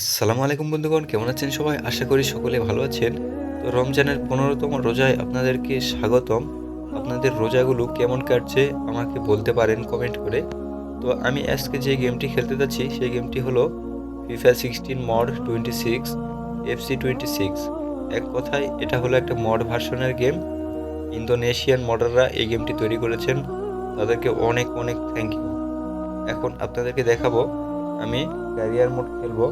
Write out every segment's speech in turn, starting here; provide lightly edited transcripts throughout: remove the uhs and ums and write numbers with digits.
আসসালামু আলাইকুম বন্ধুগণ, কেমন আছেন সবাই? আশা করি সকলে ভালো আছেন। তো রমজানের ১৫তম রোজায় আপনাদেরকে স্বাগতম। আপনাদের রোজাগুলো কেমন কাটছে আমাকে বলতে পারেন কমেন্ট করে। তো আমি আজকে যে গেমটি খেলতে যাচ্ছি সেই গেমটি হলো FIFA 16 মড 26 FC 26। এক কথায় এটা হলো একটা মড ভার্সনের গেম। ইন্দোনেশিয়ান মডাররা এই গেমটি তৈরি করেছেন, তাদেরকে অনেক অনেক থ্যাংক ইউ। এখন আপনাদেরকে দেখাবো আমি ক্যারিয়ার মোড খেলবো।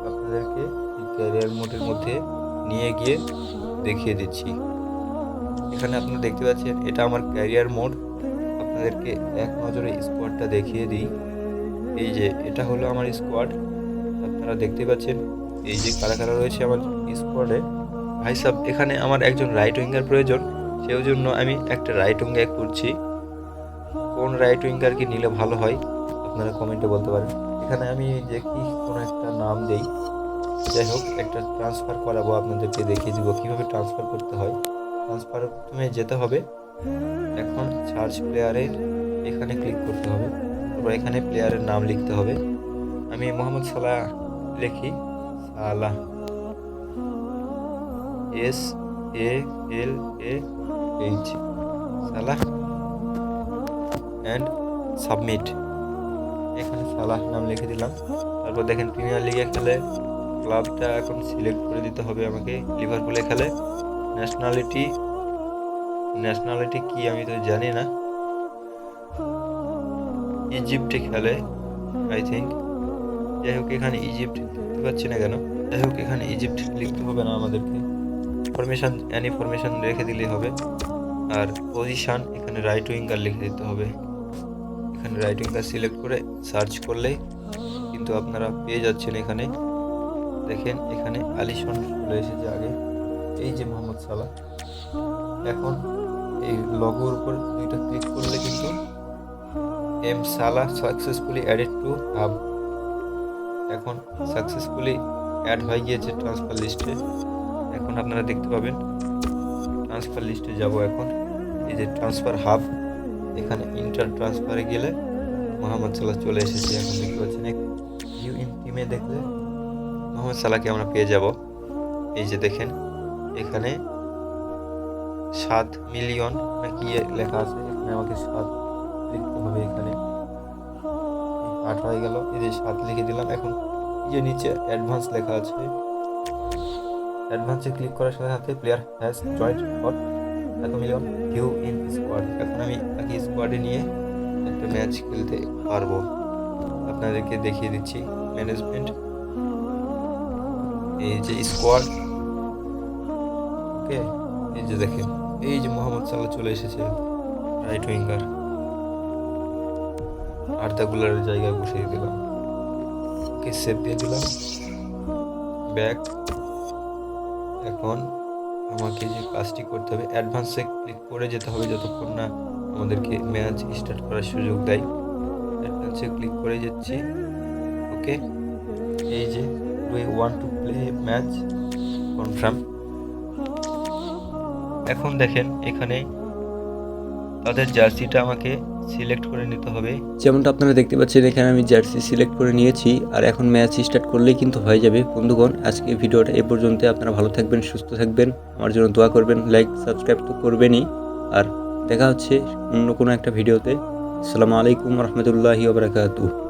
আপনাদেরকে এই ক্যারিয়ার মোডের মধ্যে নিয়ে গিয়ে দেখিয়ে দিচ্ছি। এখানে আপনারা দেখতে পাচ্ছেন এটা আমার ক্যারিয়ার মোড। আপনাদেরকে এক নজরে স্কোয়াডটা দেখিয়ে দিই। এই যে এটা হলো আমার স্কোয়াড, আপনারা দেখতে পাচ্ছেন এই যে কারা কারা রয়েছে আমার স্কোয়াডে। ভাই সাব, এখানে আমার একজন রাইট উইঙ্গার প্রয়োজন, সেই জন্য আমি একটা রাইট উইঙ্গার করছি। কোন রাইট উইঙ্গার কি নিলে ভালো হয় আপনারা কমেন্টে বলতে পারেন। এখানে আমি দেখি কোনো একটা নাম দেই। যাই হোক, একটা ট্রান্সফার করাবো, আপনাদেরকে দেখিয়ে দিব কীভাবে ট্রান্সফার করতে হয়। ট্রান্সফার প্রথমে যেতে হবে, এখন সার্চ প্লেয়ারে এখানে ক্লিক করতে হবে, তারপর এখানে প্লেয়ারের নাম লিখতে হবে। আমি মোহাম্মদ সালাহ লিখি, সালাহ, SALAH, সালাহ, অ্যান্ড সাবমিট। এখানে সালাহ নাম লিখে দিলাম। তারপর দেখেন প্রিমিয়ার লিগে খেলে, ক্লাবটা এখন সিলেক্ট করে দিতে হবে আমাকে। লিভারপুলে খেলে। ন্যাশনালিটি কি আমি তো জানি না। ইজিপ্টে খেলে আই থিঙ্ক। যাই হোক, এখানে ইজিপ্ট দেখতে পাচ্ছি না কেন। যাই হোক, এখানে ইজিপ্ট লিখতে হবে না আমাদেরকে, ফরমেশন অ্যানি ফরমেশন রেখে দিলেই হবে। আর পজিশন এখানে রাইট উইঙ্গার লিখে দিতে হবে। এখানে রাইট উইঙ্গার সিলেক্ট করে সার্চ করলেই কিন্তু আপনারা পেয়ে যাচ্ছেন। এখানে দেখেন, এখানে আলিশন চলে এসেছে আগে, এই যে মোহাম্মদ সালাহ। এখন এই লগোর উপর দুইটা ক্লিক করলে কিন্তু M Salah successfully added to hub, এখন সাকসেসফুলি অ্যাড হয়ে গিয়েছে ট্রান্সফার লিস্টে। এখন আপনারা দেখতে পাবেন ট্রান্সফার লিস্টে যাব। এখন এই যে ট্রান্সফার হাব, এখানে ইন্টার ট্রান্সফারে গেলে মোহাম্মদ সালাহ চলে এসেছে। এখন দেখতে পাচ্ছেন ভিউ ইন টিমে দেখলে মোহাম্মদ সালাহকে আমরা পেয়ে যাব। এই যে দেখেন, এখানে 7 মিলিয়ন নাকি লেখা আছে, এখানে আমাকে 7 লিখতে হবে। এখানে 8 হয়ে গেল, এই যে 7 লিখে দিলাম। এখন এই যে নিচে অ্যাডভান্স লেখা আছে, অ্যাডভান্সে ক্লিক করার সাথে সাথে প্লেয়ার হ্যাজ জয়েন্ট ফর এত মিলিয়ন ভিউ ইন স্কোয়াড। এখন আমি তাকে স্কোয়াডে নিয়ে একটা ম্যাচ খেলতে পারবো। আপনাদেরকে দেখিয়ে দিচ্ছি ম্যানেজমেন্ট, এই যে স্কোয়াড। ওকে, এই যে দেখেন, এই যে মোহাম্মদ সালাহ চলে এসেছে, রাইট উইঙ্গার। আর্দা গুলারের জায়গায় বসিয়ে দিলাম। ওকে, সেভ দিয়ে দিলাম, ব্যাক। এখন আমাকে যে কাজটি করতে হবে, অ্যাডভান্সে ক্লিক করে যেতে হবে যতক্ষণ না আমাদেরকে ম্যাচ স্টার্ট করার সুযোগ দেয়। অ্যাডভান্সে ক্লিক করে যাচ্ছি। ওকে, এই যে do you want to play match, confirm. এখন দেখেন, এখানে তাদের জার্সিটা আমাকে সিলেক্ট করে নিতে হবে। যেমনটা আপনারা দেখতে পাচ্ছেন, এখানে আমি জার্সি সিলেক্ট করে নিয়েছি। আর এখন ম্যাচ স্টার্ট করলেই কিন্তু হয়ে যাবে। বন্ধুগণ, আজকে ভিডিওটা এ পর্যন্ত। আপনারা ভালো থাকবেন, সুস্থ থাকবেন, আমার জন্য দোয়া করবেন, লাইক সাবস্ক্রাইব তো করবেনই। আর দেখা হচ্ছে অন্য কোনো একটা ভিডিওতে। আসসালামু আলাইকুম রহমতুল্লাহি ওয়া বারাকাতুহু।